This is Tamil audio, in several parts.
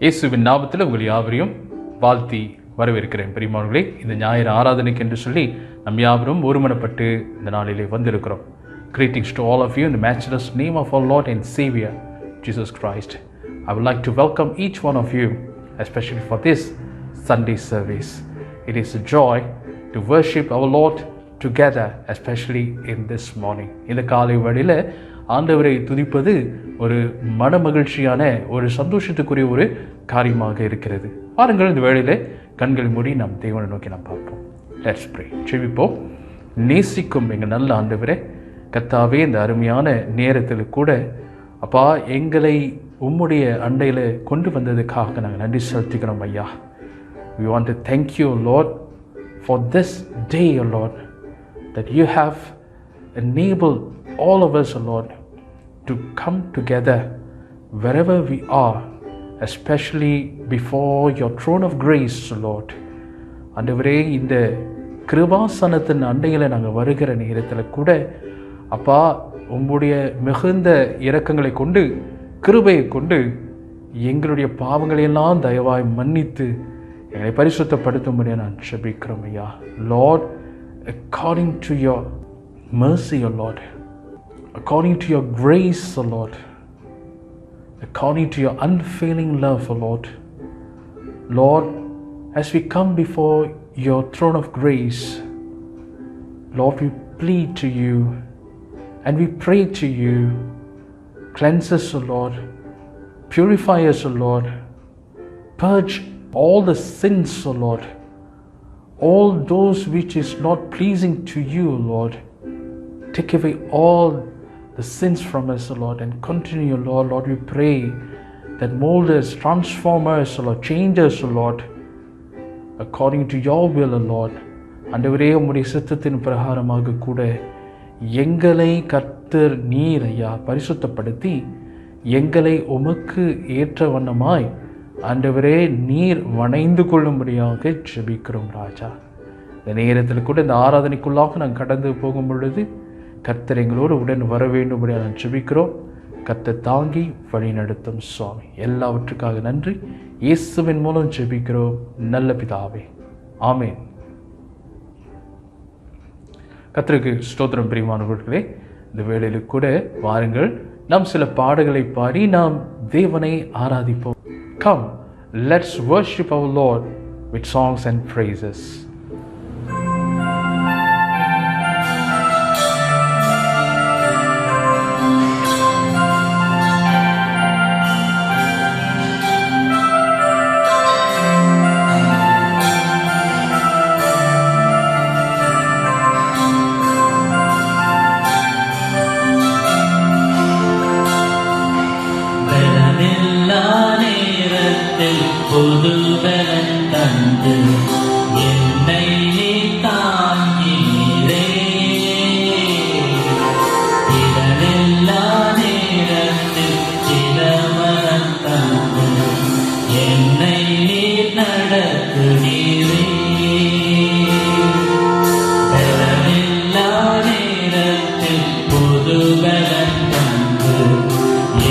இயேசுவின் நாமத்தில் உங்கள் யாவரையும் வாழ்த்தி வரவேற்கிறேன். பிரியமானவர்களே, இந்த ஞாயிறு ஆராதனைக்கு என்று சொல்லி நம் யாவரும் ஒருமனப்பட்டு இந்த நாளிலே வந்திருக்கிறோம். Greetings to all of you in the matchless name of our Lord and Savior Jesus Christ. I would like to welcome each one of you, especially for this Sunday service. It is a joy to worship our Lord together, especially in this morning. இந்த காலை வேளையில் ஆண்டவரை துதிப்பது ஒரு மன மகிழ்ச்சியான ஒரு சந்தோஷத்துக்குரிய ஒரு காரியமாக இருக்கிறது. பாருங்கள், இந்த வேளையிலே கண்கள் மூடி நாம் தேவனை நோக்கி நாம் பார்ப்போம். Let's pray. செவிப்போம். நேசிக்கும் எங்கள் நல்ல ஆண்டவரே, கர்த்தாவே, இந்த அருமையான நேரத்தில் கூட அப்பா எங்களை உம்முடைய அண்டையில் கொண்டு வந்ததுக்காக நாங்கள் நன்றி செலுத்திக்கிறோம் ஐயா. We want to thank you, Lord, for this day, Lord, that you have enabled all of us, Lord, to come together wherever we are, especially before your throne of grace, Lord. ஆண்டவரே, இந்த கிருபாசனத்தின் அண்டையில் நாங்கள் வருகிற நேரத்தில் கூட அப்பா உம்முடைய மிகுந்த இரக்கங்களை கொண்டு கிருபையை கொண்டு எங்களுடைய பாவங்களையெல்லாம் தயவாய் மன்னித்து எங்களை பரிசுத்தப்படுத்தும்படியாக நான் ஜெபிக்கிறோம் ஐயா. Lord, according to your mercy, O Lord, according to your grace, O Lord, according to your unfailing love, O Lord, Lord, as we come before your throne of grace, Lord, we plead to you and we pray to you, cleanse us, O Lord, purify us, O Lord, purge all the sins, O Lord, all those which is not pleasing to you, Lord. Take away all the sins from us, O Lord, and continue, Lord. Lord, we pray that mold us, transform us, O Lord, change us, O Lord, according to your will, O Lord. ஆண்டவரே, உம்முடைய சித்தத்தின் பிரகாரமாக கூட எங்களை கர்த்தர் நீர் ஐயா பரிசுத்தப்படுத்தி எங்களை உமக்கு ஏற்ற வண்ணமாய் ஆண்டவரே நீர் வணைந்து கொள்ளும்படியாக ஜெபிக்கிறோம் ராஜா. இந்த நேரத்தில் கூட இந்த ஆராதனைக்குள்ளாக நாங்கள் கடந்து போகும் பொழுது கர்த்தர் எங்களோடு உடன் வர வேண்டும்படியாக நான் ஜெபிக்கிறோம். கர்த்தர் தாங்கி வழி நடத்தும் சுவாமி. எல்லாவற்றுக்காக நன்றி. இயேசுவின் மூலம் ஜெபிக்கிறோம் நல்ல பிதாவே, ஆமேன். கர்த்தருக்கு ஸ்தோத்திரம். பிரியமானவர்களே, இந்த வேளையில் கூட வாருங்கள், நாம் சில பாடல்களை பாடி நாம் தேவனை ஆராதிப்போம். Come, let's worship our Lord with songs and praises. புதுபலன் தந்து என்னை நீ தாங்கினீரே, இதனெல்லா நேரத்தில் சிரமணம் தந்து என்னை நீ நடத்துகிறீரே, இதனெல்லா நேரத்தில் புதுபலன் தந்து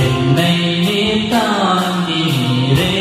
என்னை நீ தாங்கினீரே,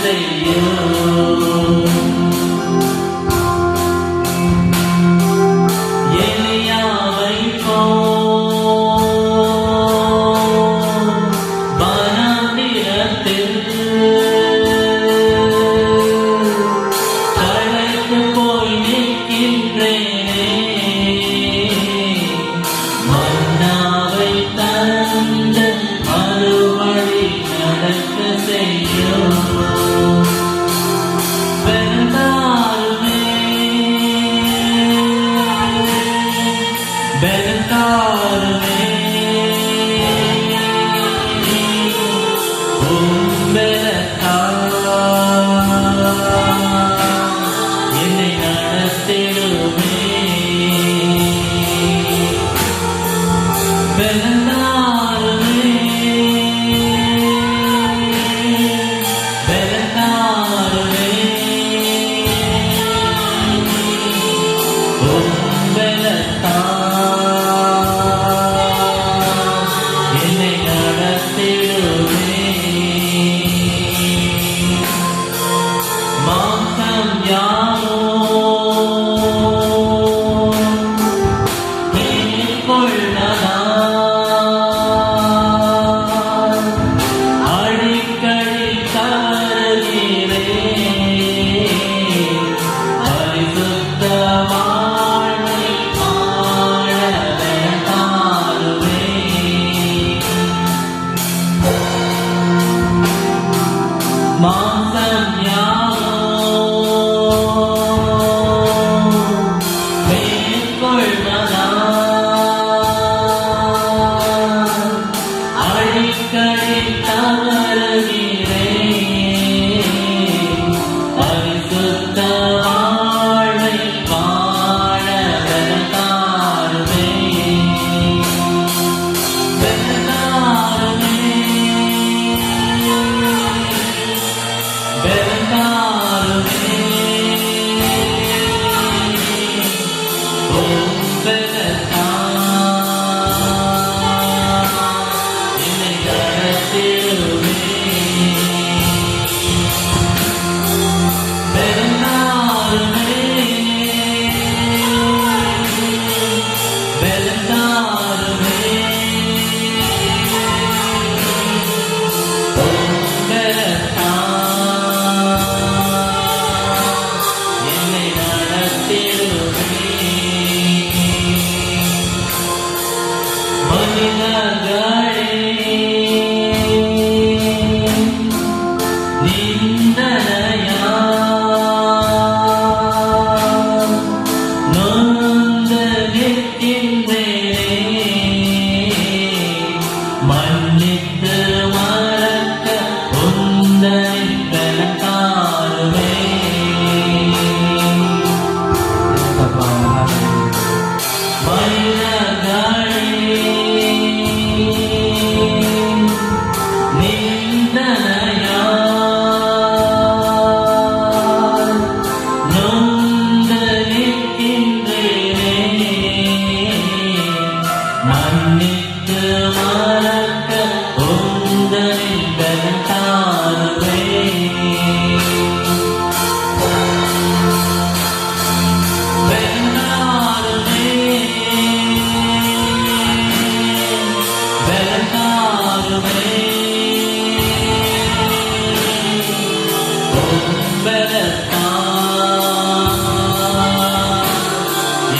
செய்யும். எலியாவை வனாந்திரத்தில் களைத்து போய் நிற்கின்றேனே, மன்னாவை தந்து மறுபடி நடக்க செய்யும். பெருந்தாருமே பெருந்தாருமே என்னை நடத்திடுமே. பெருந்தாருமே பெருந்தாருமே என்னை நடத்திடுமே. மாசம் யாரோ மேற்கொள்ளலாம், அடிக்கடி தருகிறேன். பரிசுத்த வாழ்வை வாழ வேண்டாருமே. மாசம் யாரோ மேற்கொள்ளலாம், அடிக்கடி தவறுகிறேன். பரிசுத்த வாழ்வை வாழ வேண்டாருமே. வேண்டாருமே பெருந்தாருமே என்னை நடத்திடுமே. பெருந்தாருமே பெருந்தாருமே என்னை நடத்திடுமே. மனிதர்களே நிந்தனையால் நொந்து நிற்கின்றேனே, மன்னித்து மறக்க உந்தன் பெருந்தாருமே. மனிதர்களே நிந்தனையால் நொந்து நிற்கின்றேனே, மன்னித்து மறக்க உந்தன் பெருந்தாருமே. பெருந்தாருமே பெருந்தாருமே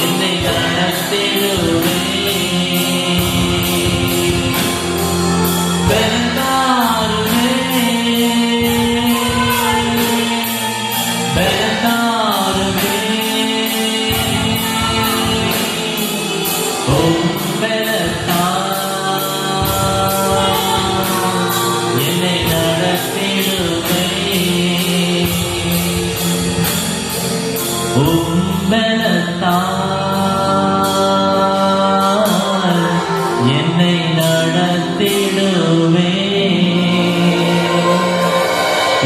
என்னை நடத்திடுமே. பெருந்தாருமே பெருந்தாருமே என்னை நடத்திடுமே. என்னை நடத்திடுவே.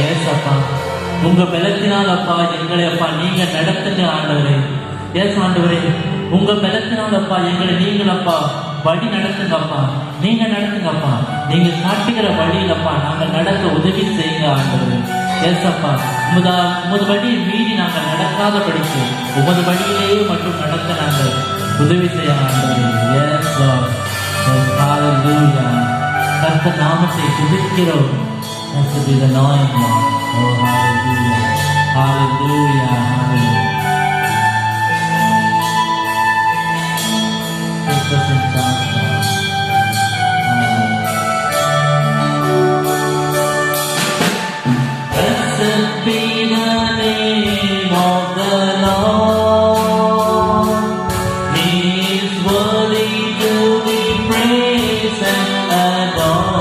ஏசப்பா, உங்க பலத்தினால் அப்பா எங்களை அப்பா நீங்க நடத்துங்க ஆண்டவரே. ஏசு ஆண்டவரே, உங்க பலத்தினால் அப்பா எங்களை நீங்கள் அப்பா வழி நடத்துங்கப்பா. நீங்க நடத்துங்கப்பா. நீங்க காட்டுகிற வழியிலப்பா நாங்க நடக்க உதவி செய்யுங்க ஆண்டவரே. ஏசப்பா உமது வழியை மீறி நாங்கள் நடக்காதபடிக்கு உமது வழியிலேயே மட்டும் நடக்க நாங்கள் உதவி செய்ய ஆண்டவரே. Yes Lord. ஹalleluya. கர்த்தர் நாமத்தை துதிக்கிறோம். Blessed be the name, Lord. Oh, hallelujah. Hallelujah. Hallelujah. Take us in charge, Lord. Blessed be the name of the Lord. He is worthy to be praised and adored.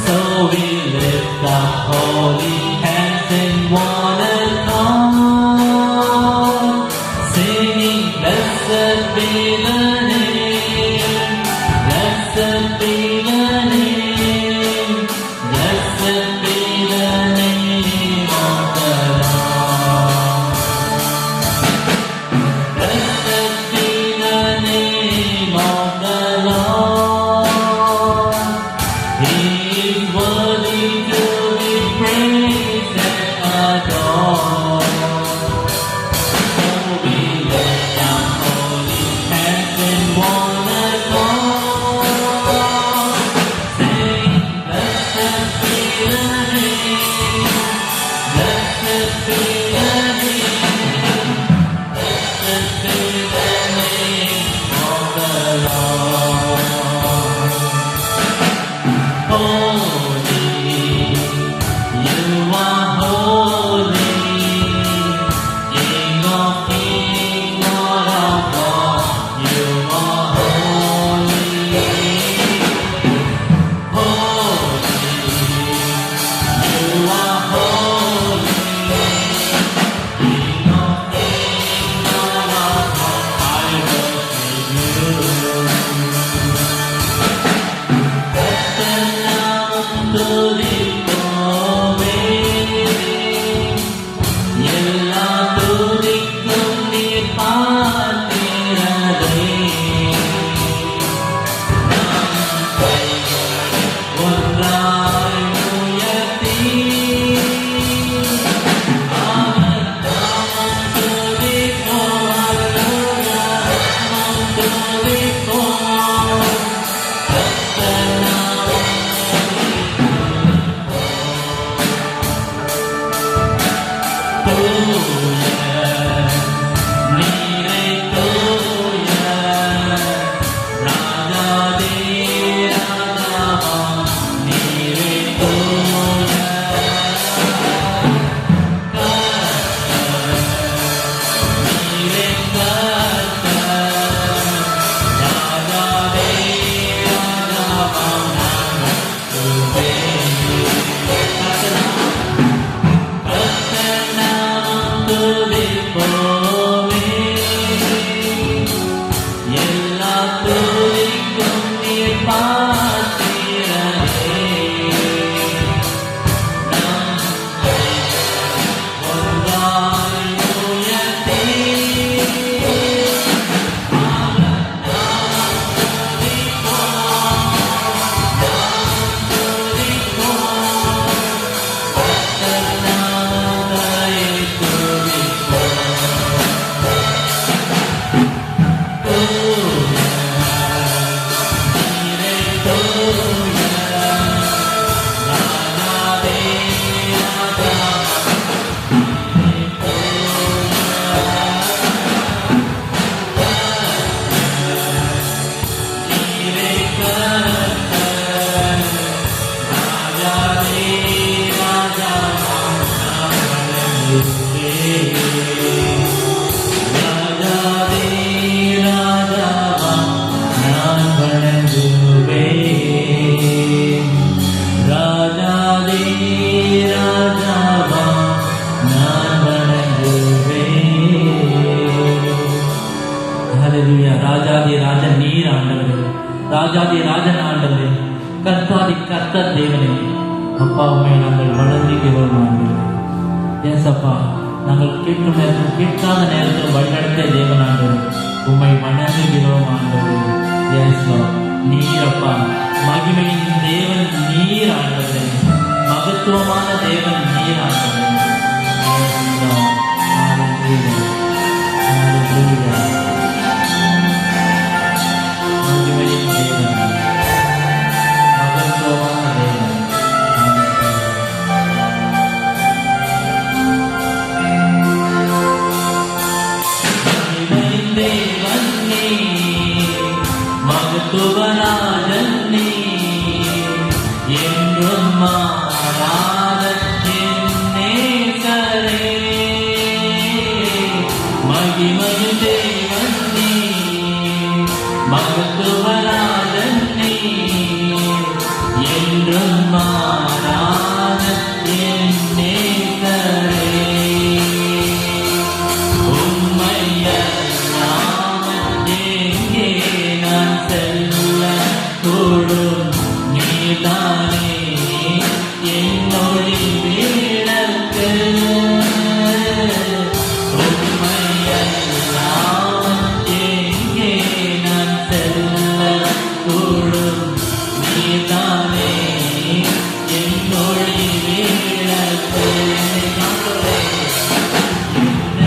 So we lift up holy hands in one accord, singing, blessed be the name, blessed be the name, blessed be the name of the Lord. Blessed be the name of the Lord. He is worthy to be praised and adored. So we lift up holy hands in one accord, saying, blessed be the name, blessed be the name, blessed be the name of the Lord. Holy, you are holy, King of kings, Lord of lords, you are holy. Holy, you are holy, King of kings, Lord of lords, I worship you. எல்லா துதிக்கும் நீர் பாத்திரரே. நம் கைகளை ஒன்றாய் உயர்த்தி அவர் நாமம் துதிப்போம். அல்லேலூயா. நாமம் துதிப்போம். கர்த்தர் நாமம் எல்லா துதிக்கும் நீர் பாத்திரரே. நம் கைகளை ஒன்றாய் உயர்த்தி அவர் நாமம் துதிப்போம். நாமம் துதிப்போம். கர்த்தர் நாமத்தை துதிப்போம். ராஜாதி ராஜன் நீர் ஆண்டவரே, ராஜாதி ராஜன் ஆண்டவரே, கர்த்தாதி கர்த்தர் தேவனே, அப்பா உண்மை நாங்கள் வணங்குகிறோம் ஆண்டவரே. ஏசப்பா, நாங்கள் கேட்கும் நேரத்தில் கேட்காத நேரத்தில் வழிநடத்திய தேவன் ஆண்டவரே, உண்மை வணங்குகிறோம் ஆண்டவரே. ஏசப்பா, நீர் அப்பா மகிமையின் தேவன் நீர் ஆண்டவரே, மகத்துவமான மகத்துவராஜன் நீ என்றும் மாறாத என் நேசரே. மகிமையும் தேவன் நீ மகத்துவராஜன் நீ என்றும் மாறாத என் நேசரே. கூடும் நீதானே என்னொழி வீடற்கு. உண்மையெல்லாம் எங்கே நான் செல்ல கூடும் நீதானே என்னொழி வீடற்கு.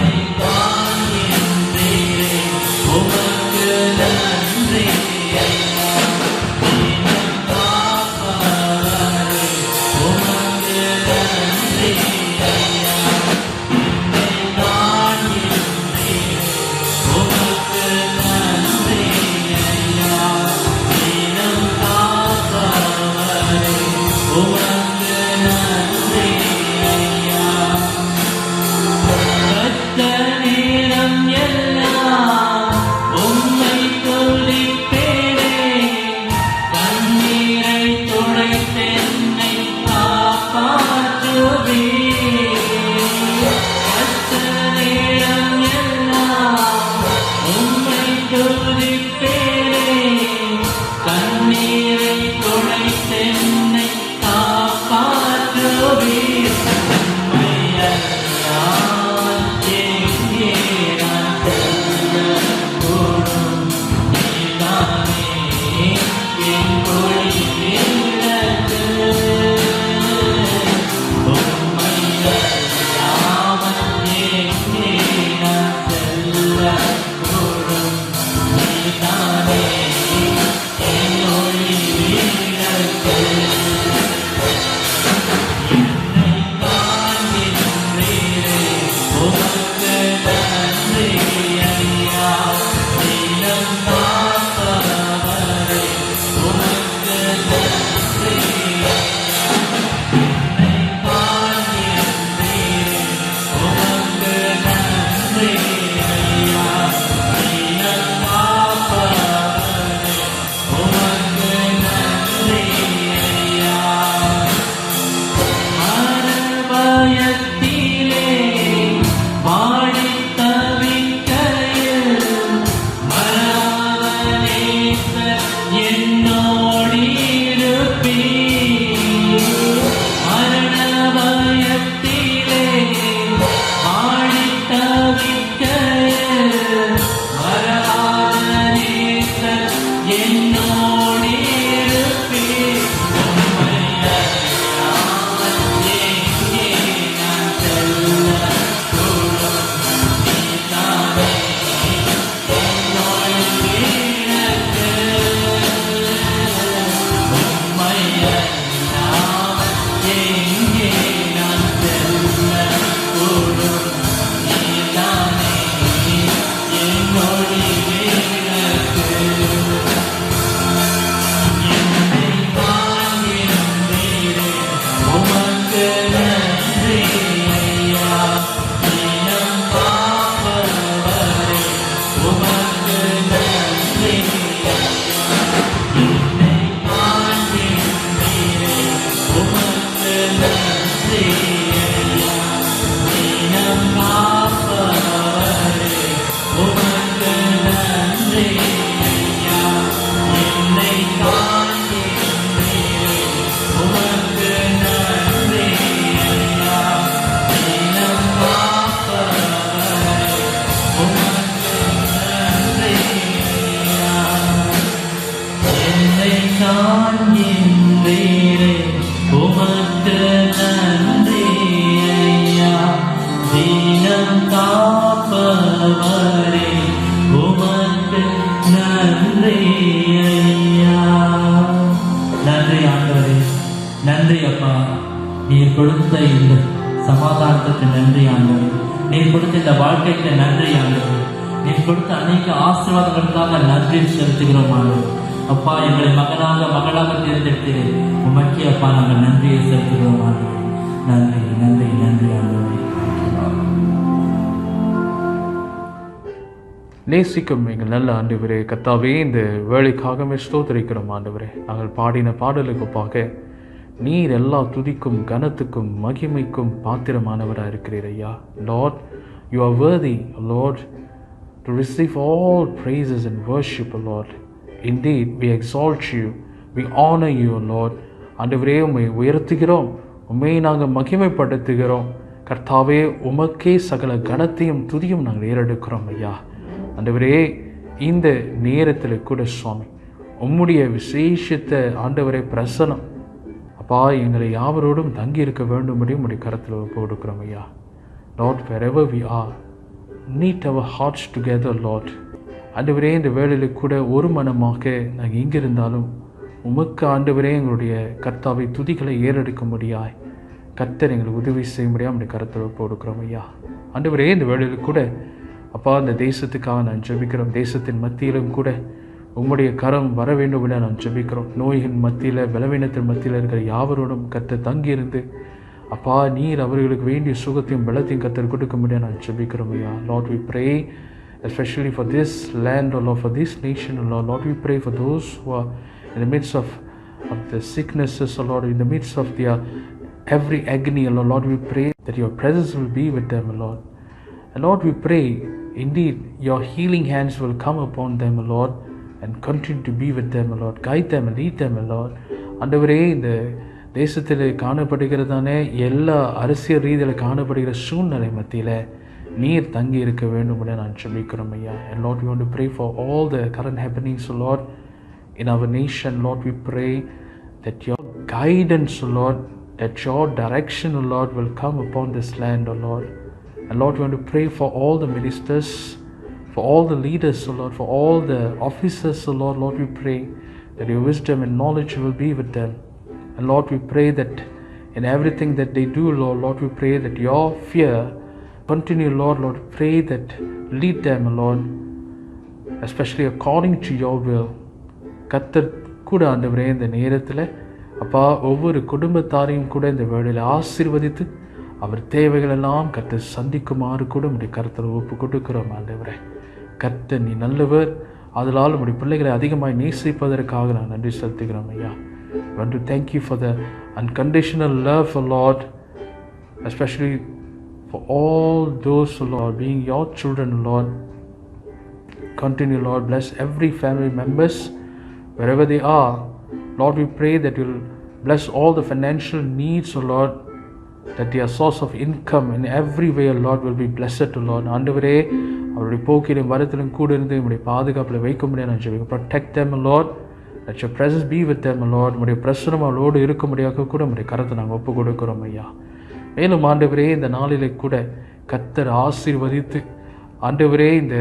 என்னை காண்கின்றீரே உமக்கு நன்றி. நன்றி அப்பா, நீர் கொடுத்த இந்த சமாதானத்துக்கு நன்றி ஆண்டவரே. நீர் கொடுத்த இந்த வாழ்க்கைக்கு நன்றி ஆண்டவரே. நீர் கொடுத்த அநேக ஆசீர்வாதங்களுக்காக நன்றி செலுத்துகிறோம் ஆண்டவரே. அப்பா எங்களை மகளாக தேர்ந்தெடுத்து உமக்கே அப்பா நாங்கள் நன்றியை செலுத்துகிறோம் ஆண்டவரே. நன்றி நன்றி நன்றி ஆண்டவரே. நேசிக்கும் எங்கள் நல்ல ஆண்டவரே, கர்த்தாவே, இந்த வேலைக்காகவே ஸ்தோத்திரிக்கிறோம் ஆண்டவரே. நாங்கள் பாடின பாடலுக்கு பார்க்க நீர் எல்லா துதிக்கும் கனத்துக்கும் மகிமைக்கும் பாத்திரமானவராக இருக்கிறீர் ஐயா. Lord, you are worthy, Lord, to receive all praises and worship, Lord. Indeed, we exalt you, we honor you, Lord. ஆண்டவரே, உம்மை உயர்த்துகிறோம், உம்மை நாங்கள் மகிமைப்படுத்துகிறோம். கர்த்தாவே, உமக்கே சகல கனத்தையும் துதியும் நாங்கள் ஏறெடுக்கிறோம் ஐயா. ஆண்டவரே, இந்த நேரத்தில் கூட சுவாமி உம்முடைய விசேஷத்தை ஆண்டவரே பிரசனம் அப்பா எங்களை யாவரோடும் தங்கி இருக்க வேண்டும்படி உம்முடைய கரத்தில் ஒப்பு கொடுக்கிறோம் ஐயா. Lord, wherever we are, knit our hearts together, Lord. ஆண்டவரே, இந்த வேளையில் கூட ஒரு மனமாக நாங்கள் எங்கே இருந்தாலும் உமக்கு ஆண்டவரே எங்களுடைய கர்த்தாவை துதிகளை ஏறெடுக்கும்படியாய் கர்த்தர் எங்களுக்கு உதவி செய்யும்படியாக நம்முடைய கரத்தில் ஒப்பு கொடுக்கிறோம் ஐயா. ஆண்டவரே, இந்த வேளையில் கூட அப்பா இந்த தேசத்துக்காக நான் ஜெபிக்கிறோம். தேசத்தின் மத்தியிலும் கூட உம்முடைய கரம் வர வேண்டும் என நான் ஜெபிக்கிறோம். நோய்களின் மத்தியில், பலவீனத்தின் மத்தியில் இருக்கிற யாவரோடும் கர்த்தர் தங்கியிருந்து அப்பா நீர் அவர்களுக்கு வேண்டிய சுகத்தையும் பலத்தையும் கர்த்தர் கொடுக்க முடியாது நான் ஜெபிக்கிறோம் ஐயா. Lord, we pray especially for this land, or Lord, for this nation, or Lord, we pray for those who are in the midst of the sicknesses, or Lord, in the midst of their every agony, or Lord, we pray that your presence will be with them, Lord. And Lord, we pray indeed your healing hands will come upon them, Lord, and continue to be with them, Lord. Guide them and lead them, Lord. ஆண்டவரே, இந்த தேசத்தில் காணப்படுகிறதானே எல்லா அரசியல் ரீதியில் காணப்படுகிற சூழ்நிலை மத்தியில் நீர் தங்கி இருக்க வேண்டும் என நான் ஜெபிக்கிறோம் ஐயா. And Lord, we want to pray for all the current happenings, Lord, in our nation. Lord, we pray that your guidance, Lord, that your direction, Lord, will come upon this land, Lord. And Lord, we want to pray for all the ministers, for all the leaders, Lord, for all the officers, Lord. Lord, we pray that your wisdom and knowledge will be with them. And Lord, we pray that in everything that they do, Lord, we pray that your fear continue, Lord. Lord, pray that lead them, Lord, especially according to your will. கர்த்தர் கூட ஆண்டவரே இந்த நேரத்தில் அப்பா ஒவ்வொரு குடும்பத்தாரையும் கூட இந்த வேளையில் ஆசீர்வதித்து அவர் தேவைகளெல்லாம் கர்த்தர் சந்திக்குமாறு கூட உடைய கர்த்தர் ஒப்பு கொடுக்கிறோம் ஆண்டவரே. கர்த்தர் நீ நல்லவர், அதனால் உடைய பிள்ளைகளை அதிகமாக நேசிப்பதற்காக நான் நன்றி செலுத்துகிறோம் ஐயா. I want to thank you for the unconditional love, Lord, especially for all those, Lord, being your children, Lord. Continue, Lord, bless every family members wherever they are. Lord, we pray that you'll bless all the financial needs, Lord, that their source of income in every way, Lord, will be blessed, Lord. ஆண்டவரே, அவருடைய போக்கிலும் வரத்திலும் கூட இருந்து உங்களுடைய பாதுகாப்பில் வைக்க முடியாது நான் ஜெபிக்கிறேன். Protect them, Lord. Let your presence be with them, Lord. உங்களுடைய பிரசனம் அவளோடு இருக்க முடியாத கூட உங்களுடைய கரத்தை நாங்கள் ஒப்பு கொடுக்கிறோம் ஐயா. மேலும் ஆண்டவரே, இந்த நாளிலே கூட கர்த்தர் ஆசீர்வதித்து ஆண்டவரே இந்த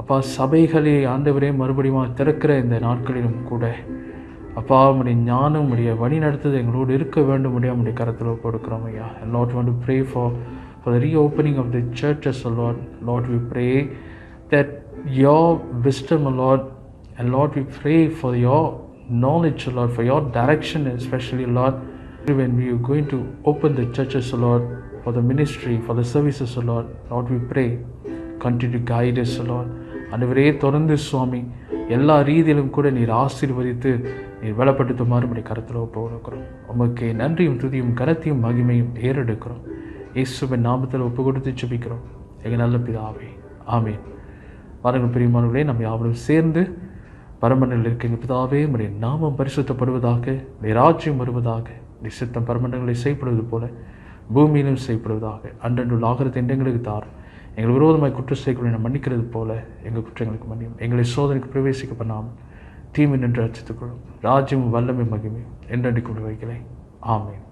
அப்பா சபைகளை ஆண்டவரே மறுபடியும் திறக்கிற இந்த நாட்களிலும் கூட அப்பா உடைய ஞானம் உடைய வழி நடத்துது எங்களோடு இருக்க வேண்டும் முடியாது உடைய கரத்தில் ஒப்பு கொடுக்கிறோம் ஐயா. And Lord, we want to pray for the reopening of the churches, Lord. Lord, we pray that your wisdom, Lord, and Lord, we pray for your knowledge, Lord, for your direction, especially, Lord, when we are going to open the churches, Lord, for the ministry, for the services, Lord. Lord, we pray, continue to guide us, Lord. ஆண்டவரே, தொடர்ந்து சுவாமி எல்லா ரீதியிலும் கூட நீர் ஆசீர்வதித்து நீர் பலப்படுத்துமாறு உடைய கரத்தில் ஒப்பு கொடுக்கிறோம். உமக்கு நன்றியும் துதியும் கனத்தையும் மகிமையும் ஏறெடுக்கிறோம். இயேசுவின் நாமத்தில் ஒப்பு கொடுத்து ஜெபிக்கிறோம் எங்கள் நல்ல பிதாவே, ஆமென். வாருங்கள் பிரியமானவர்களே, நம்ம யாவரும் சேர்ந்து பரமண்டலில் இருக்க எங்கள் பிதாவே, உம்முடைய நாமம் பரிசுத்தப்படுவதாக, உம்முடைய ராஜ்யம் வருவதாக, உம்முடைய சித்தம் பரமண்டங்களை செய்யப்படுவது போல பூமியிலும் செய்யப்படுவதாக. அன்றன்றுள்ள ஆகாரத்தை எங்களுக்கு தாரும். எங்கள் விரோதமாய் குற்ற செய்களை மன்னிக்கிறது போல எங்கள் குற்றங்களுக்கு மன்னியும். எங்களை சோதனைக்கு பிரவேசிக்க பண்ணாமல் தீமை நின்று அச்சித்துக்கொள்ளும். ராஜ்யமும் வல்லமை மகிமையும் என்றென்றைக்கு கொண்டு வைக்கிறேன். ஆமென்.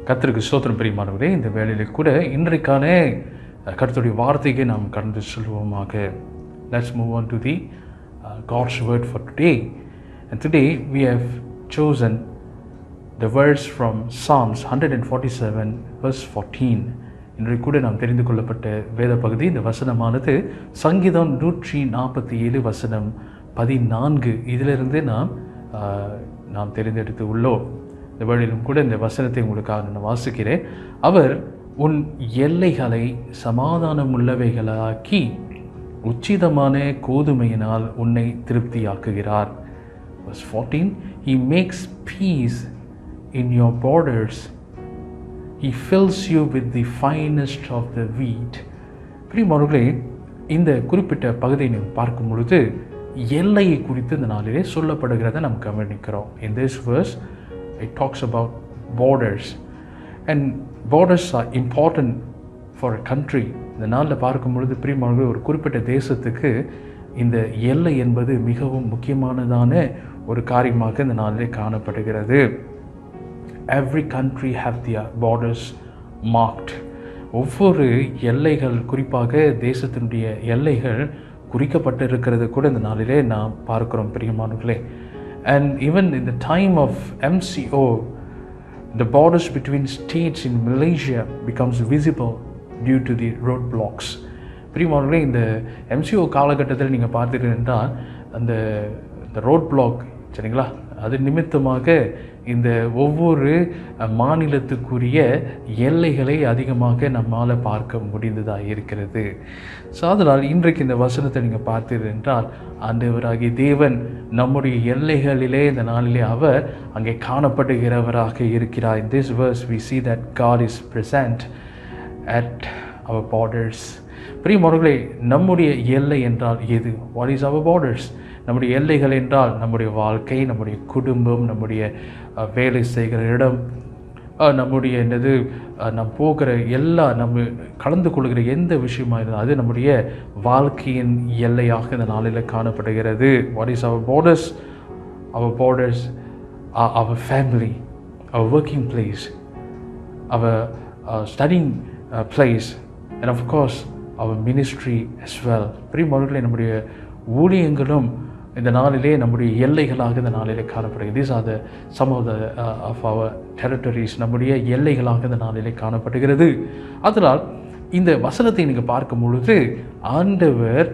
கர்த்தருக்கு ஸ்தோத்திரம். பிரியமானவரே, இந்த வேளையிலே கூட இன்றைக்கான கர்த்தருடைய வார்த்தைக்கு நாம் கடந்து செல்வோமாக. Let's move on to the God's word for today. And today we have chosen the verse from Psalms 147 verse 14. இன்றைக்கு கூட நாம் தெரிந்து கொள்ளப்பட்ட வேத பகுதி, இந்த வசனமானது சங்கீதம் 147 வசனம் 14. இதிலிருந்து நாம் தெரிந்தெடுத்து உள்ளோம். இந்த வேளையிலும் கூட இந்த வசனத்தை உங்களுக்காக நான் வாசிக்கிறேன். அவர் உன் எல்லைகளை சமாதானமுள்ளவைகளாக்கி உச்சிதமான கோதுமையினால் உன்னை திருப்தியாக்குகிறார். Verse 14, He makes peace in your borders. He fills you with the finest of the wheat. பிரியமானவர்களே, இந்த குறிப்பிட்ட பகுதியை நாம் பார்க்கும் பொழுது எல்லையை குறித்து இந்த நாளிலே சொல்லப்படுகிறத நாம் கவனிக்கிறோம். In this verse, it talks about borders. And borders are important for a country. இந்த நாளில் பார்க்கும் பொழுது பிரியமானவர்களே, ஒரு குறிப்பிட்ட தேசத்துக்கு இந்த எல்லை என்பது மிகவும் முக்கியமானதான ஒரு காரியமாக இந்த நாளிலே காணப்படுகிறது. Every country have their borders marked. ஒவ்வொரு எல்லைகள், குறிப்பாக தேசத்தினுடைய எல்லைகள் குறிக்கப்பட்டிருக்கிறது கூட இந்த நாளிலே நாம் பார்க்கிறோம் பிரியமானவர்களே. And even in the time of MCO, the borders between states in Malaysia becomes visible due to the roadblocks. பிரியமானவர்களே, இந்த MCO காலகட்டத்தில் நீங்கள் பார்த்தீர்கள் என்றால் அந்த ரோட் பிளாக், சரிங்களா, அது நிமித்தமாக இந்த ஒவ்வொரு மாநிலத்துக்குரிய எல்லைகளை அதிகமாக நம்மால் பார்க்க முடிந்ததாக இருக்கிறது. ஸோ அதனால் இன்றைக்கு இந்த வசனத்தை நீங்கள் பார்த்தீர்கள் என்றால் ஆண்டவராகிய தேவன் நம்முடைய எல்லைகளிலே இந்த நாளிலே அவர் அங்கே காணப்படுகிறவராக இருக்கிறார். In this verse we see that God is present at our borders. பிரியமானவர்களே, நம்முடைய எல்லை என்றால் எது? What is our borders? நம்முடைய எல்லைகள் என்றால் நம்முடைய வாழ்க்கை, நம்முடைய குடும்பம், நம்முடைய வேலை செய்கிற இடம், நம்முடைய நாம் போகிற எல்லா நம்ம கலந்து கொள்கிற எந்த விஷயமாக இருந்தால் அது நம்முடைய வாழ்க்கையின் எல்லையாக இந்த நாளில் காணப்படுகிறது. What is our borders? Our borders are our family, our working place, our studying place, and of course our ministry as well. பிரியமானவர்களே, நம்முடைய ஊழியங்களும் இந்த நாளிலே நம்முடைய எல்லைகளாக இந்த நாளிலே காணப்படுகிறது. These are the some of the of our territories. நம்முடைய எல்லைகளாக இந்த நாளிலே காணப்படுகிறது. அதனால் இந்த வசனத்தை நீங்கள் பார்க்கும் பொழுது ஆண்டவர்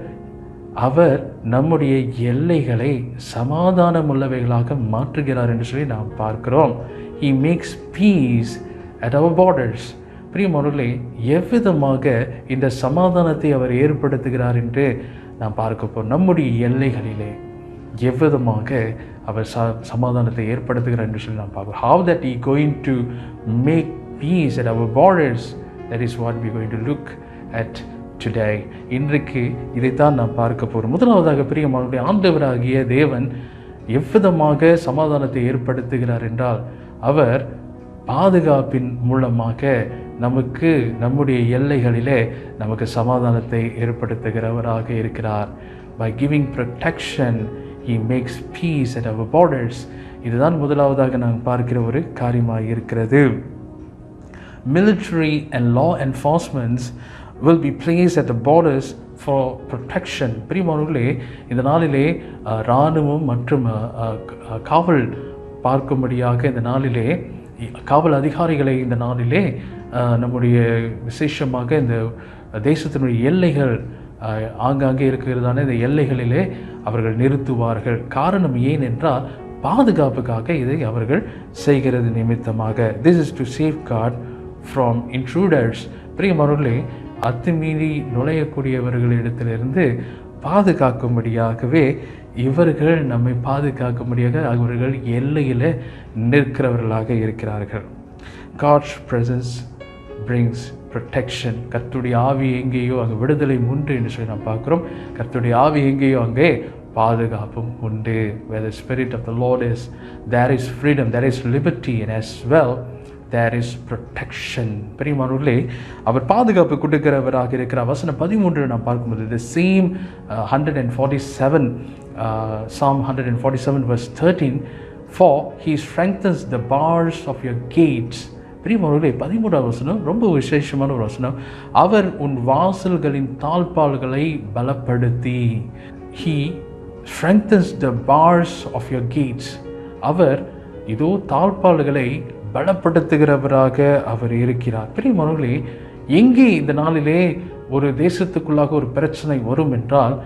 அவர் நம்முடைய எல்லைகளை சமாதானமுள்ளவைகளாக மாற்றுகிறார் என்று சொல்லி நாம் பார்க்கிறோம். He makes peace at our borders. பிரியமானவர்களே, எவ்விதமாக இந்த சமாதானத்தை அவர் ஏற்படுத்துகிறார் என்று நாம் பார்க்கப்போம். நம்முடைய எல்லைகளிலே எவ்விதமாக அவர் சமாதானத்தை ஏற்படுத்துகிறார் என்று சொல்லி நாம் பார்க்கிறோம். How that he going to make peace at our borders, that is what we are going to look at today. இன்றைக்கு இதைத்தான் நாம் பார்க்க போகிறோம். முதலாவதாக பிரியமானவர்களே, ஆண்டவராகிய தேவன் எவ்விதமாக சமாதானத்தை ஏற்படுத்துகிறார் என்றால் அவர் பாதுகாப்பின் மூலமாக நமக்கு நம்முடைய எல்லைகளிலே நமக்கு சமாதானத்தை ஏற்படுத்துகிறவராக இருக்கிறார். By giving protection, he makes peace at our borders. இதுதான் முதலாவதாக நாம் பார்க்கிற ஒரு காரியமாக இருக்கிறது. Military and law enforcement will be placed at the borders for protection. பிரியமானவர்களே, இந்த நாளிலே இராணுவம் மற்றும் காவல் பார்க்கும்படியாக இந்த நாளிலே காவல் அதிகாரிகளை இந்த நாளிலே நம்முடைய விசேஷமாக இந்த தேசத்தினுடைய எல்லைகள் ஆங்காங்கே இருக்கிறதான இந்த எல்லைகளிலே அவர்கள் நிறுத்துவார்கள். காரணம் ஏன் என்றால் பாதுகாப்புக்காக இதை அவர்கள் செய்கிறது நிமித்தமாக. This is to safeguard from intruders. பிரியமானவர்களே, அத்துமீறி நுழையக்கூடியவர்களிடத்திலிருந்து பாதுகாக்கும்படியாகவே இவர்கள் நம்மை பாதுகாக்கும்படியாக அவர்கள் எல்லையில் நிற்கிறவர்களாக இருக்கிறார்கள். God's presence brings protection. கர்த்தருடைய ஆவி எங்கேயோ அங்கே விடுதலை உண்டு என்று சொல்லி நாம் பார்க்கிறோம். கர்த்தருடைய ஆவி எங்கேயோ அங்கே பாதுகாப்பும் உண்டு. Where the spirit of the Lord is, there is freedom, there is liberty, and as well there is protection. பிரியமானவர்களே, அவர் பாதுகாப்பு கொடுக்கிறவராக இருக்கிற வசனம் 13 நாம் பார்க்கும்போது the same 147 Psalm 147 verse 13, for he strengthens the bars of your gates. பிரியமானவர்களே, 13வது வசனம் ரொம்ப விசேஷமான ஒரு வசனம். அவர் உன் வாசல்களின் தாழ்பால்களை பலப்படுத்தி. He strengthens the bars of your gates. அவர் இதோ தாழ்பாள்களை பலப்படுத்துகிறவராக அவர் இருக்கிறார். பிரியமானவர்களே, எங்கே இந்த நாளிலே ஒரு தேசத்துக்குள்ளாக ஒரு பிரச்சனை வரும் என்றால்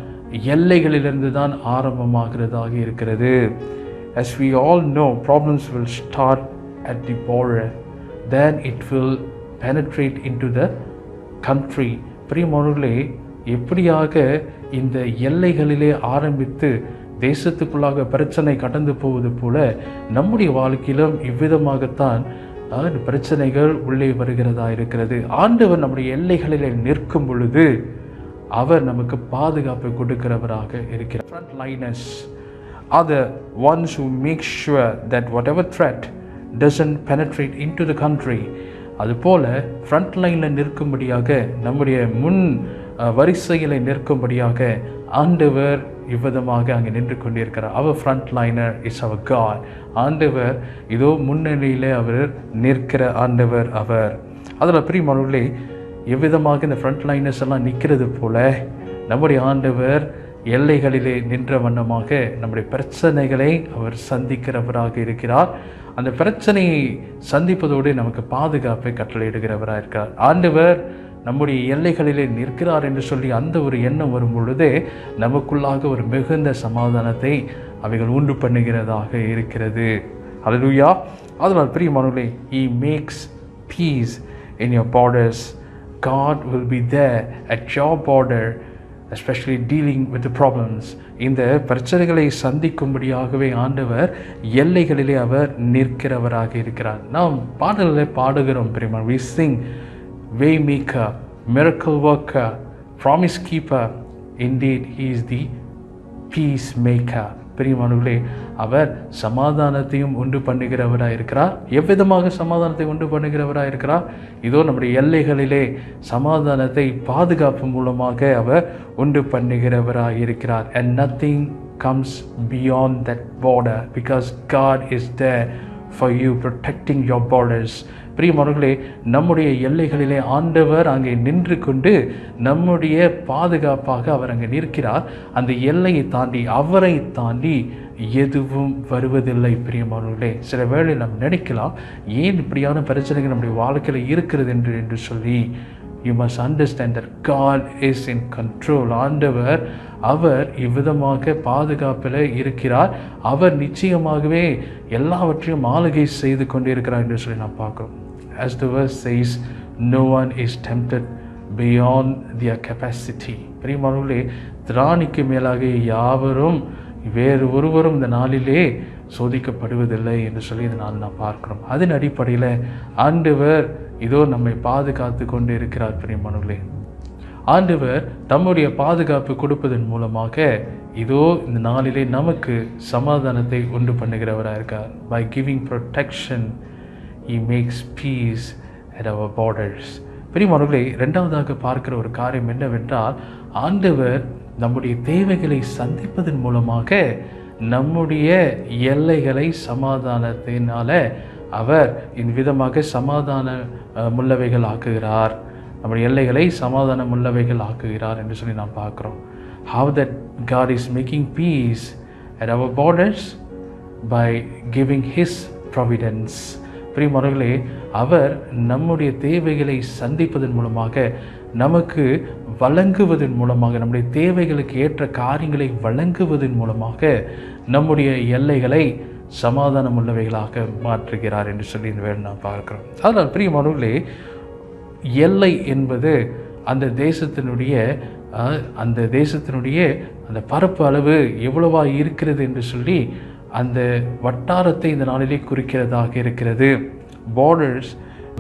எல்லைகளிலிருந்து தான் ஆரம்பமாகிறதாக இருக்கிறது. As we all know, problems will start at the border, then it will penetrate into the country. பிரியமானவர்களே, எப்படியாக இந்த எல்லைகளிலே ஆரம்பித்து தேசத்துக்குள்ளாக பிரச்சனை கடந்து போவது போல நம்முடைய வாழ்க்கையிலும் இவ்விதமாகத்தான் பிரச்சனைகள் உள்ளே வருகிறதா இருக்கிறது. ஆண்டவர் நம்முடைய எல்லைகளிலே நிற்கும் பொழுது அவர் நமக்கு பாதுகாப்பை கொடுக்கிறவராக இருக்கிறார். Front liners are the ones who make sure that whatever threat doesn't penetrate into the country. அதுபோல ஃப்ரண்ட் லைனில் நிற்கும்படியாக, நம்முடைய முன் வரிசைகளை நிற்கும்படியாக ஆண்டவர் இவ்விதமாக அங்கே நின்று கொண்டிருக்கிறார். அவர் front liner is our God. ஆண்டவர் இதோ முன்னணியிலே அவர் நிற்கிற ஆண்டவர் அவர். அதில் பிரியமானவர்களே, எவ்விதமாக இந்த ஃப்ரண்ட் லைனர்ஸ் எல்லாம் நிற்கிறது போல நம்முடைய ஆண்டவர் எல்லைகளிலே நின்ற வண்ணமாக நம்முடைய பிரச்சனைகளை அவர் சந்திக்கிறவராக இருக்கிறார். அந்த பிரச்சனையை சந்திப்பதோடு நமக்கு பாதுகாப்பை கட்டளையிடுகிறவராக இருக்கிறார். ஆண்டவர் நம்முடைய எல்லைகளிலே நிற்கிறார் என்று சொல்லி அந்த ஒரு எண்ணம் வரும் பொழுதே நமக்குள்ளாக ஒரு மிகுந்த சமாதானத்தை அவைகள் உண்டு பண்ணுகிறதாக இருக்கிறது. ஹல்லேலூயா. அதனால் பிரியமானவர்களே, He makes peace in your borders. God will be there at your border, especially dealing with the problems. இந்த பிரச்சனைகளை சந்திக்கும்படியாகவே ஆண்டவர் எல்லைகளிலே அவர் நிற்கிறவராக இருக்கிறார். நாம் பாடல்களை பாடுகிறோம் பிரியமானவர்களே. We sing Waymaker, Miracle Worker, Promise Keeper. Indeed, He is the Peacemaker. பிரியமானவர்களே, அவர் சமாதானத்தையும் உண்டு பண்ணுகிறவராக இருக்கிறார். எவ்விதமாக சமாதானத்தை உண்டு பண்ணுகிறவராக இருக்கிறார்? இதோ நம்முடைய எல்லைகளிலே சமாதானத்தை பாதுகாப்பு மூலமாக அவர் உண்டு பண்ணுகிறவராக இருக்கிறார். And nothing comes beyond that border because God is there for you, protecting your borders. பிரியமானவர்களே, நம்முடைய எல்லைகளிலே ஆண்டவர் அங்கே நின்று கொண்டு நம்முடைய பாதுகாப்பாக அவர் அங்கே நிற்கிறார். அந்த எல்லையை தாண்டி, அவரை தாண்டி எதுவும் வருவதில்லை. பிரியமானவர்களே, சில வேளை நாம் நினைக்கலாம், ஏன் இப்படியான பிரச்சனைகள் நம்முடைய வாழ்க்கையில் இருக்கிறது என்று சொல்லி. You must understand that God is in control. ஆண்டவர் அவர் இவ்விதமாக பாதுகாப்பில் இருக்கிறார். அவர் நிச்சயமாகவே எல்லாவற்றையும் ஆளுகை செய்து கொண்டிருக்கிறார் என்று சொல்லி நாம் பார்க்கிறோம். As the verse says, no one is tempted beyond their capacity. பிரியமானவர்களே, திராணிக்கு மேலாக யாவரும் வேறு ஒருவரும் இந்த நாளிலே சோதிக்கப்படுவதில்லை என்று சொல்லி இந்த நாள் நாம் பார்க்கிறோம். அதன் அடிப்படையில் ஆண்டவர் இதோ நம்மை பாதுகாத்து கொண்டு இருக்கிறார். பிரியமானவர்களே, ஆண்டவர் தம்முடைய பாதுகாப்பு கொடுப்பதன் மூலமாக இதோ இந்த நாளிலே நமக்கு சமாதானத்தை உண்டு பண்ணுகிறவராக இருக்கார். By giving protection, He makes peace at our borders. பிரியமானவர்களே, இரண்டாவதாக பார்க்கிற ஒரு காரியம் என்னவென்றால், ஆண்டவர் நம்முடைய தேவைகளை சந்திப்பதன் மூலமாக நம்முடைய எல்லைகளை சமாதானத்தினால அவர் இவ்விதமாக சமாதான முள்ளவைகள் ஆக்குகிறார். நம்முடைய எல்லைகளை சமாதான முள்ளவைகள் ஆக்குகிறார் என்று சொல்லி நாம் பார்க்கிறோம். How that God is making peace at our borders? By giving His providence. பிரியமானவர்களே, அவர் நம்முடைய தேவைகளை சந்திப்பதன் மூலமாக, நமக்கு வழங்குவதன் மூலமாக, நம்முடைய தேவைகளுக்கு ஏற்ற காரியங்களை வழங்குவதன் மூலமாக நம்முடைய எல்லைகளை சமாதானம் உள்ளவைகளாக மாற்றுகிறார் என்று சொல்லி இந்த வேலை நாம் பார்க்கிறோம். அதனால் பிரியமானவர்களே, எல்லை என்பது அந்த தேசத்தினுடைய அந்த பரப்பு அளவு எவ்வளவா இருக்கிறது என்று சொல்லி அந்த வட்டாரத்தை இந்த நாளிலே குறிக்கிறதாக இருக்கிறது. Borders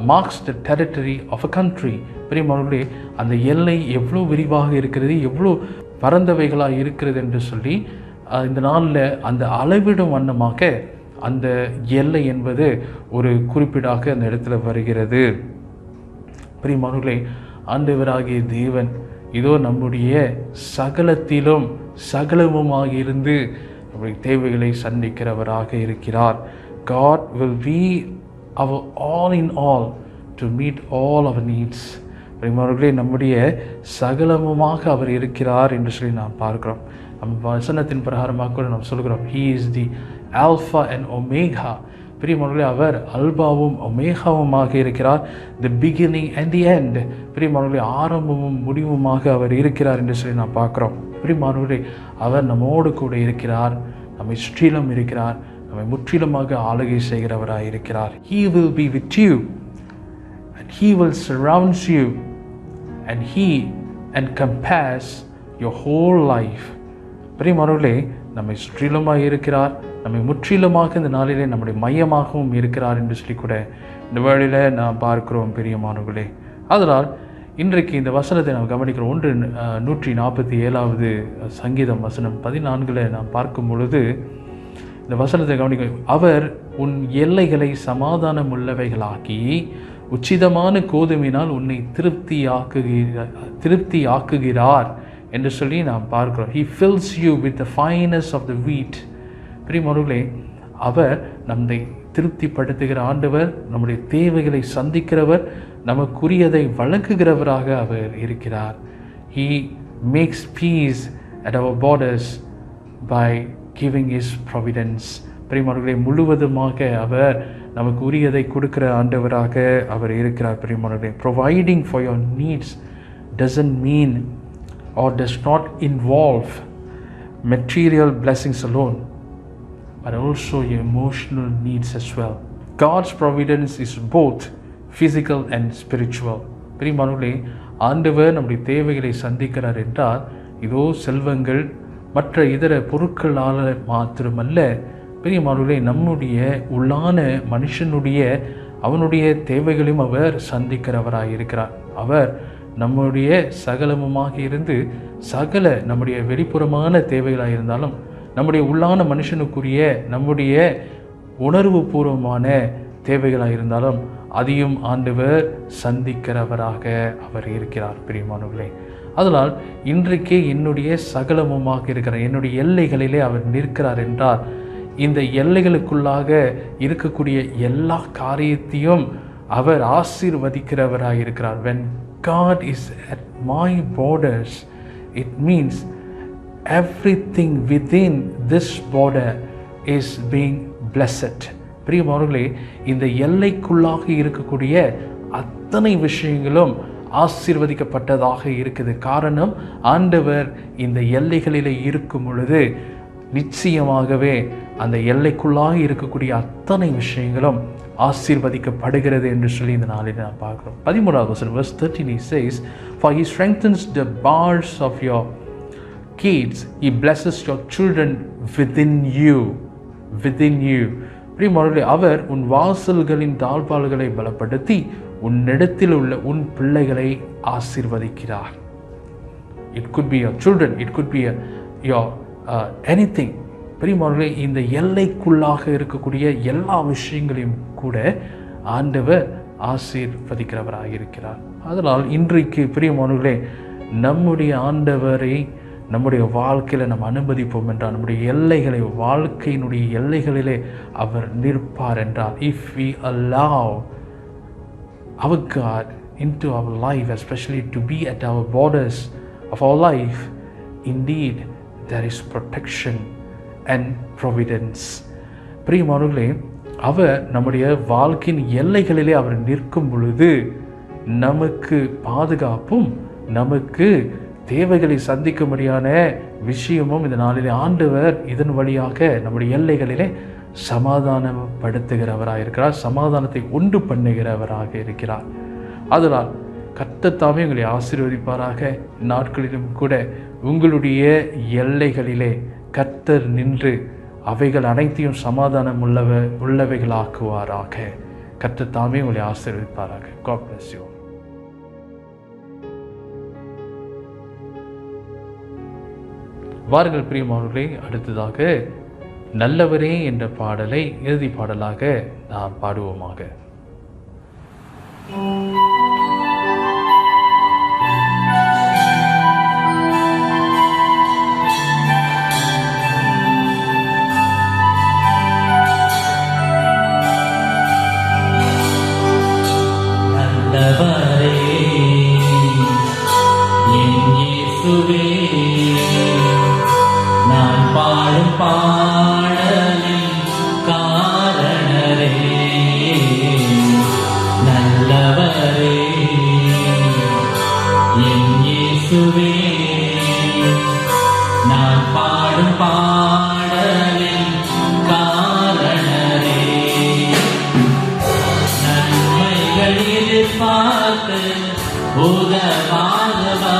marks the territory of a country. பிரியமானவர்களே, அந்த எல்லை எவ்வளோ விரிவாக இருக்கிறது, எவ்வளோ பரந்தவைகளாக இருக்கிறது என்று சொல்லி இந்த நாளில் அந்த அளவிடும் வண்ணமாக அந்த எல்லை என்பது ஒரு குறிப்பீடாக அந்த இடத்துல வருகிறது. பிரியமானவர்களே, ஆண்டவராகிய தேவன் இதோ நம்முடைய சகலத்திலும் சகலமுமாக இருந்து நம்முடைய தேவைகளை சந்திக்கிறவராக இருக்கிறார். God will be our all in all to meet all our needs. பிரியமானவர்களே, நம்முடைய சகலமுமாக அவர் இருக்கிறார் என்று சொல்லி நாம் பார்க்கிறோம். நம் வசனத்தின் பிரகாரமாக கூட நாம் சொல்கிறோம், He is the Alpha and Omega. பிரியமானவர்களே, அவர் அல்பாவும் ஒமேகாவுமாக இருக்கிறார். தி பிகினிங் அண்ட் தி எண்ட். பிரியமானவர்களே, ஆரம்பமும் முடிவுமாக அவர் இருக்கிறார் என்று சொல்லி நாம் பார்க்குறோம். பிரியமானவர்களே, அவர் நம்மோடு கூட இருக்கிறார், நம்மை சுற்றிலும் இருக்கிறார், நம்மை முற்றிலுமாக ஆளுகை செய்கிறவராக இருக்கிறார். He will be with you and He will surround you and He encompass your whole life. பிரியமானவர்களே, நம்மை சுற்றிலுமாக இருக்கிறார், நம்மை முற்றிலுமாக இந்த நாளிலே நம்முடைய மையமாகவும் இருக்கிறார் என்று சொல்லி கூட இந்த வேளையில் நாம் பார்க்கிறோம் பிரியமானவர்களே. அதனால் இன்றைக்கு இந்த வசனத்தை நாம் கவனிக்கிறோம். 147வது சங்கீதம் வசனம் 14 நாம் பார்க்கும் பொழுது இந்த வசனத்தை கவனிக்கிறோம். அவர் உன் எல்லைகளை சமாதானம் உள்ளவைகளாக்கி உச்சிதமான கோதுமையினால் உன்னை திருப்தி ஆக்குகிறார் என்று சொல்லி நாம் பார்க்கிறோம். He fills you with the finest of the wheat. பிரியமானவர்களே, அவர் நம்மை திருப்திப்படுத்துகிற ஆண்டவர், நம்முடைய தேவைகளை சந்திக்கிறவர், நமக்குரியதை வழங்குகிறவராக அவர் இருக்கிறார். He makes peace at our borders by giving His providence. பிரியமானவர்களே, முழுவதுமாக அவர் நமக்கு உரியதை கொடுக்கிற ஆண்டவராக அவர் இருக்கிறார். பிரியமானவர்களே, providing for your needs doesn't mean or does not involve material blessings alone, but also your emotional needs as well. God's providence is both physical and spiritual. பிரியமானவர்களே, ஆண்டவர் நம்முடைய தேவைகளை சந்திக்கிறார் என்றால் இதோ செல்வங்கள் மற்ற இதர பொருட்களால் மாத்திரமல்ல. பிரியமானவர்களே, நம்முடைய உள்ளான மனுஷனுடைய அவனுடைய தேவைகளையும் அவர் சந்திக்கிறவராக இருக்கிறார். அவர் நம்முடைய சகலமுமாக இருந்து சகல நம்முடைய வெளிப்புறமான தேவைகளாக இருந்தாலும் நம்முடைய உள்ளான மனுஷனுக்குரிய நம்முடைய உணர்வு பூர்வமான தேவைகளாக இருந்தாலும் அதையும் ஆண்டவர் சந்திக்கிறவராக அவர் இருக்கிறார். பிரியமானவர்களே, அதனால் இன்றைக்கே என்னுடைய சகலமுமாக இருக்கிற என்னுடைய எல்லைகளிலே அவர் நிற்கிறார் என்றால் இந்த எல்லைகளுக்குள்ளாக இருக்கக்கூடிய எல்லா காரியத்தையும் அவர் ஆசீர்வதிக்கிறவராக இருக்கிறார். When God is at my borders, it means everything within this border is being blessed. பிரியமானவர்களே, இந்த எல்லைக்குள்ளாக இருக்கக்கூடிய அத்தனை விஷயங்களும் ஆசீர்வதிக்கப்பட்டதாக இருக்குது. காரணம், ஆண்டவர் இந்த எல்லைகளிலே இருக்கும் பொழுது நிச்சயமாகவே அந்த எல்லைக்குள்ளாக இருக்கக்கூடிய அத்தனை விஷயங்களும் ஆசீர்வதிக்கப்படுகிறது என்று சொல்லி இந்த நாளில் நான் பார்க்கிறோம். 13வது வசனம் verse 13 he says, for He strengthens the bars of your gates, He blesses your children within you. பிரியமானவர்களே, அவர் உன் வாசல்களின் தாழ்பால்களை பலப்படுத்தி உன்னிடத்தில் உள்ள உன் பிள்ளைகளை ஆசீர்வதிக்கிறார். It could be your children, it could be your anything. பிரியமானவர்களே, இந்த எல்லைக்குள்ளாக இருக்கக்கூடிய எல்லா விஷயங்களையும் கூட ஆண்டவர் ஆசீர்வதிக்கிறவராக இருக்கிறார். அதனால் இன்றைக்கு பிரியமானவர்களே, நம்முடைய ஆண்டவரை நம்முடைய வாழ்க்கையில் நம்ம அனுமதிப்போம் என்றால், நம்முடைய எல்லைகளை வாழ்க்கையினுடைய எல்லைகளிலே அவர் நிற்பார் என்றால், if we allow our God into our life, especially to be at our borders of our life, indeed there is protection and providence. பிரியமானவர்களே, அவர் நம்முடைய வாழ்க்கையின் எல்லைகளிலே அவர் நிற்கும் பொழுது நமக்கு பாதுகாப்பும் நமக்கு தேவைகளை சந்திக்கும்படியான விஷயமும் இந்த நாளிலே ஆண்டவர் இதன் வழியாக நம்முடைய எல்லைகளிலே சமாதானப்படுத்துகிறவராக இருக்கிறார், சமாதானத்தை உண்டு பண்ணுகிறவராக இருக்கிறார். அதனால் கர்த்தர் உங்களை ஆசீர்வதிப்பாராக. நாட்களிலும் கூட உங்களுடைய எல்லைகளிலே கர்த்தர் நின்று அவைகள் அனைத்தையும் சமாதானம் உள்ளவைகளாக்குவாராக. கர்த்தர் தாமே உங்களை ஆசீர்வதிப்பாராக. God bless you. வாருங்கள் பிரியமானவர்களே, அடுத்ததாக நல்லவரே என்ற பாடலை இறுதி பாடலாக நாம் பாடுவோமாக. நல்லவரே என் இயேசுவே, நான் பாடும் பாடலின் காரணரே, இயேசுவே நான் பாடும் பாடலின் காரணரே நன்மைகள் எதிர்பார்த்து உதவாதவர்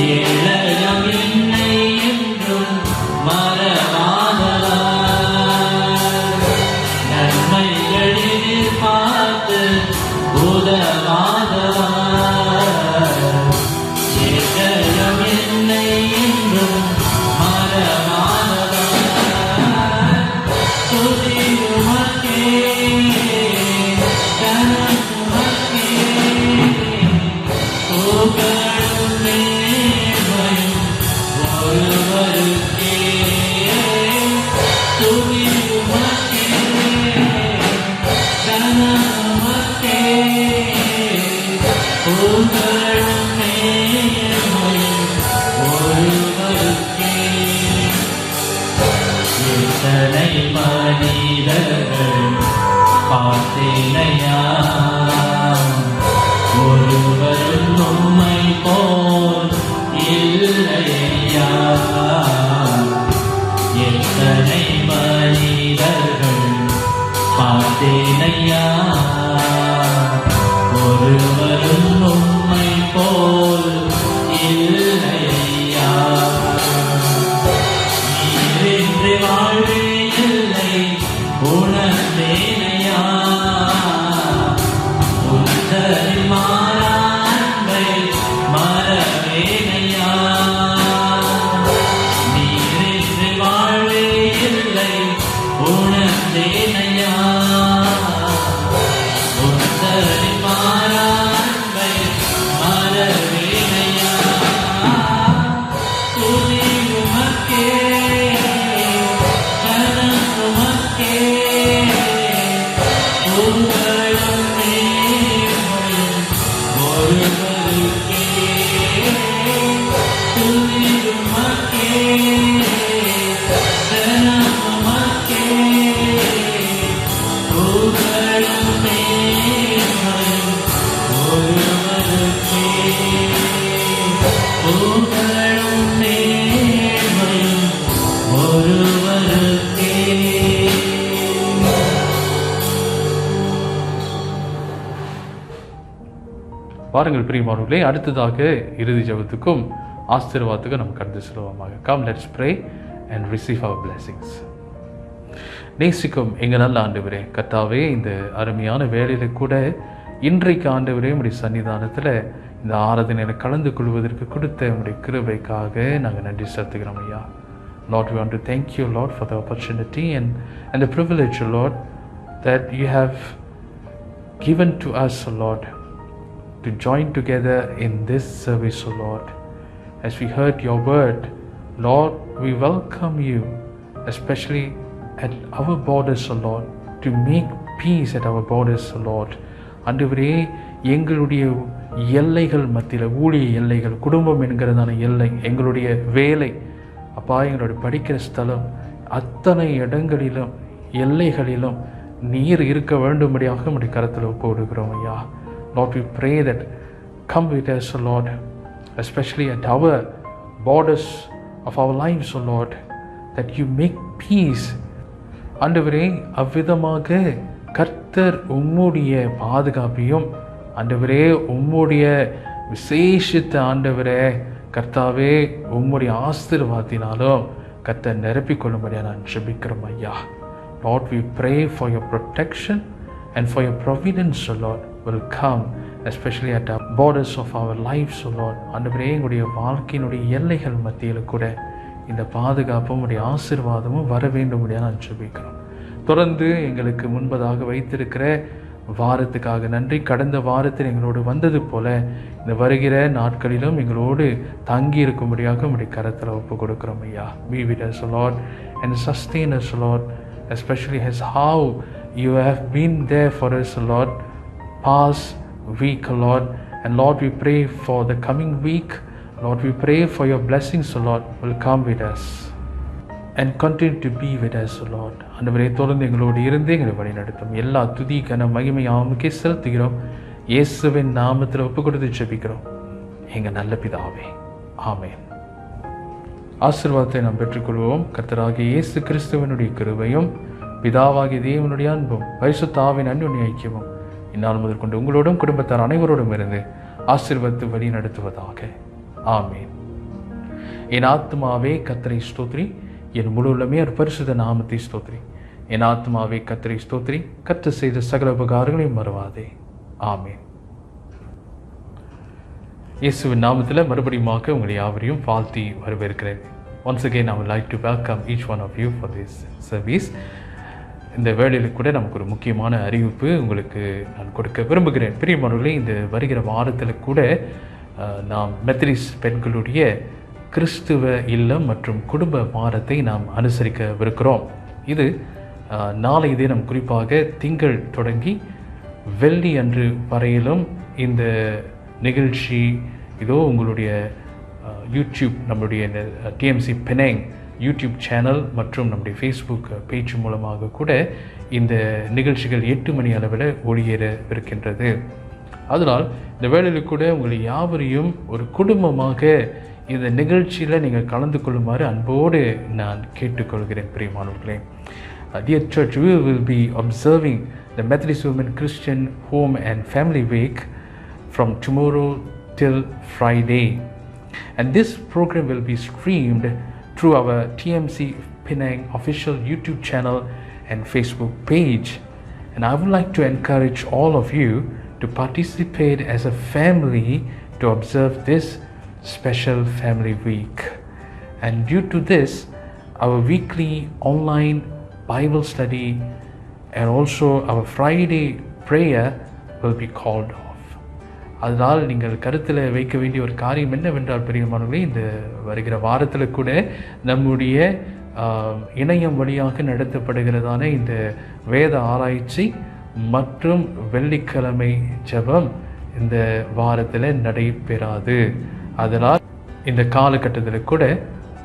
ஏழையம் என்னை என்றும் மறவாதவர் நன்மைகள் எதிர்பார்த்து உதவாதவர் ஏழையம் என்னை என்றும் மறவாதவர் துதி உமக்கே கனமுமக்கே புகழும் மேன்மையும் ஒருவருக்கே துதி உமக்கே கனமுமக்கே புகழும் மேன்மையும் ஒருவருக்கே எத்தனை மனிதர்கள் பார்த்தேனையா ஒருவரும் உம்மை போல் இல்லையா எத்தனை மனிதர்கள் பார்த்தேனையா ஒருவரும் உம்மை போல் இல்லையா நீரின்றி வாழ்வே இல்லை உணர்ந்தேனையா உன்னதரில் மாறா அன்பை மறவேனையா நீரின்றி வாழ்வே இல்லை உணர்ந்தேனையா உன்னதரில் மாறா அன்பை மறவேனையா துதி உமக்கே கனம் உமக்கே புகழும் மேன்மையும் ஒருவருக்கே துதி உமக்கே கனம் உமக்கே புகழும் மேன்மையும் ஒருவருக்கே புகழும் மேன்மையும் ஒருவருக்கே. பாருங்கள் பிரியமானவர்களே, அடுத்ததாக இறுதி ஜெபத்துக்கும் ஆசீர்வாதத்துக்கும் நம்ம கடந்து செல்வோமாக. Come let's pray and receive அவர் பிளெஸிங்ஸ். நேசிக்கும் எங்கள் நல்ல ஆண்டவரே, கர்த்தாவே, இந்த அருமையான வேலையில கூட இன்றைக்கு ஆண்டவரே உடைய சன்னிதானத்தில் இந்த ஆராதனையில் கலந்து கொள்வதற்கு கொடுத்த உடைய கிருபைக்காக நாங்கள் நன்றி செலுத்துகிறோம் ஐயா. Lord, we want to thank you, Lord, for the opportunity and the privilege, Lord, that you have given to us, Lord, to join together in this service, Lord. As we heard your word, Lord, we welcome you, especially at our borders, Lord, to make peace at our borders, Lord. ஆண்டவரே, எங்களுடைய எல்லைகள் மத்தியில், ஊழிய எல்லைகள், குடும்பம் என்கிறதான எல்லை, எங்களுடைய வேலை, அப்பா, எங்களுடைய படிக்கிற ஸ்தலம், அத்தனை இடங்களிலும் எல்லைகளிலும் நீர் இருக்க வேண்டும்படியாக நம்முடைய கரத்தில் ஒப்புவிடுகிறோம் ஐயா. Lord, we pray that come with us, Lord, especially at our borders of our lives, Lord, that you make peace. ஆண்டவரே, அவ்விதமாக கர்த்தர் உம்முடைய பாதுகாப்பையும், ஆண்டவரே, உம்முடைய விசேஷித்த ஆண்டவரே கர்த்தாவே உம்முடைய ஆசீர்வாதத்தினாலும் கர்த்தர் நிரப்பிக்கொள்ளும்படியாக நான் ஜெபிக்கிறோம் ஐயா. Lord, we pray for your protection and for your providence, Lord, will come, especially at the borders of our lives, Lord. ஆண்டவரே, எங்களுடைய வாழ்க்கையினுடைய எல்லைகள் மத்தியில் கூட இந்த பாதுகாப்பும் உடைய ஆசீர்வாதமும் வர வேண்டும்படியாக நான் ஜெபிக்கிறோம். தொடர்ந்து எங்களுக்கு முன்பதாக வைத்திருக்கிற வாரத்துக்காக நன்றி. கடந்த வாரத்தில் எங்களோடு வந்தது போல இந்த வருகிற நாட்களிலும் எங்களோடு தங்கி இருக்கும்படியாக உடைய கரத்தில் ஒப்பு கொடுக்கிறோம் ஐயா. Be with us, Lord, and sustain us, Lord, especially as how you have been there for us, Lord, past week, Lord. And Lord, we pray for the coming week. Lord, we pray for your blessings, Lord, will come with us and continue to be with us, Lord. ஆண்டவரே, தொடர்ந்து எங்களோடு இருந்து எங்களை வழி நடத்தும். எல்லா துதி கன மகிமை ஆமுக்கே செலுத்துகிறோம். இயேசுவின் நாமத்தில் ஒப்பு கொடுத்து ஜெபிக்கிறோம். எங்கள் நல்ல பிதாவே. ஆமென். ஆசீர்வாதத்தை நாம் பெற்றுக்கொள்வோம். கர்த்தராகிய இயேசு கிறிஸ்துவனுடைய கிருபையும் பிதாவாகிய தேவனுடைய அன்பும் பரிசுத்த ஆவியின் அன்பின் ஐக்கியமும் இந்நாள் முதல் கொண்டு உங்களோடும் குடும்பத்தார் அனைவரோடும் இருந்து ஆசீர்வதித்து வழி நடத்துவதாக. ஆமென். என் ஆத்மாவே கர்த்தரை ஸ்தோத்திரி, என் முழு உள்ளமே அவர் பரிசுத்த நாமத்தை ஸ்தோத்திரி. என் ஆத்மாவே கர்த்தரை ஸ்தோத்திரி, கர்த்தர் செய்த சகல உபகாரங்களையும் மறவாதே. ஆமென். இயேசுவின் நாமத்தில் மறுபடியுமாக உங்களை யாவரையும் வாழ்த்தி வரவேற்கிறேன். Once again I would like to welcome each one of you for this service. இந்த வேளையில் கூட நமக்கு ஒரு முக்கியமான அறிவிப்பு உங்களுக்கு நான் கொடுக்க விரும்புகிறேன். பிரியமானவர்களே, இந்த வருகிற வாரத்தில் கூட நாம் மெத்தடிஸ்ட் பெண்களுடைய கிறிஸ்துவ இல்லம் மற்றும் குடும்ப வாரத்தை நாம் அனுசரிக்கவிருக்கிறோம். இது நாளைய தினம் குறிப்பாக திங்கள் தொடங்கி வெள்ளி அன்று வரையிலும் இந்த நிகழ்ச்சி இதோ உங்களுடைய யூடியூப், நம்மளுடைய டிஎம்சி பெனேங் யூடியூப் சேனல் மற்றும் நம்முடைய ஃபேஸ்புக் பேஜ் மூலமாக கூட இந்த நிகழ்ச்சிகள் 8 மணி அளவில் ஒளியேறவிருக்கின்றது. அதனால் இந்த வேளையில் கூட உங்களை யாவரையும் ஒரு குடும்பமாக இந்த நிகழ்ச்சியில் நீங்கள் கலந்து கொள்ளுமாறு அன்போடு நான் கேட்டுக்கொள்கிறேன். பிரியமானவர்களே, Dear Church, we will be observing the Methodist Women Christian Home and Family Week from tomorrow till Friday. And this program will be streamed through our TMC Penang official YouTube channel and Facebook page. And I would like to encourage all of you to participate as a family to observe this special family week. And due to this, our weekly online Bible study and also our Friday prayer will be called off. அதனால் நீங்கள் கருத்தில் வைக்க வேண்டிய ஒரு காரியம் என்னவென்றால், பிரியமானவர்களே, இந்த வருகிற வாரத்தில் கூட நம்முடைய இணையம் வழியாக நடத்தப்படுகிறதான இந்த வேத ஆராய்ச்சி மற்றும் வெள்ளிக்கிழமை ஜெபம் இந்த வாரத்தில் நடைபெறாது. அதனால் இந்த காலகட்டத்தில் கூட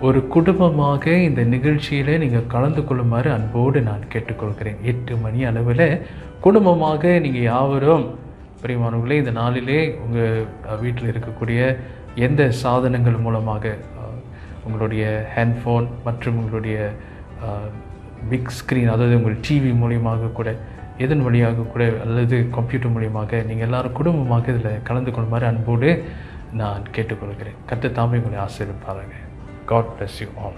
ஒரு குடும்பமாக இந்த நிகழ்ச்சியில் நீங்கள் கலந்து கொள்ளுமாறு அன்போடு நான் கேட்டுக்கொள்கிறேன். 8 மணி அளவில் குடும்பமாக நீங்கள் யாவரும் பிரியமானவர்களே இந்த நாளிலே உங்கள் வீட்டில் இருக்கக்கூடிய எந்த சாதனங்கள் மூலமாக, உங்களுடைய ஹேண்ட்ஃபோன் மற்றும் உங்களுடைய பிக் ஸ்க்ரீன், அதாவது உங்கள் டிவி மூலியமாக கூட, எதன் வழியாக கூட அல்லது கம்ப்யூட்டர் மூலியமாக நீங்கள் எல்லோரும் குடும்பமாக இதில் கலந்து கொள்ளுமாறு அன்போடு நான் கேட்டுக்கொள்கிறேன். கர்த்தர் தாமே உங்களை ஆசீர்வதிப்பாராக. God bless you all.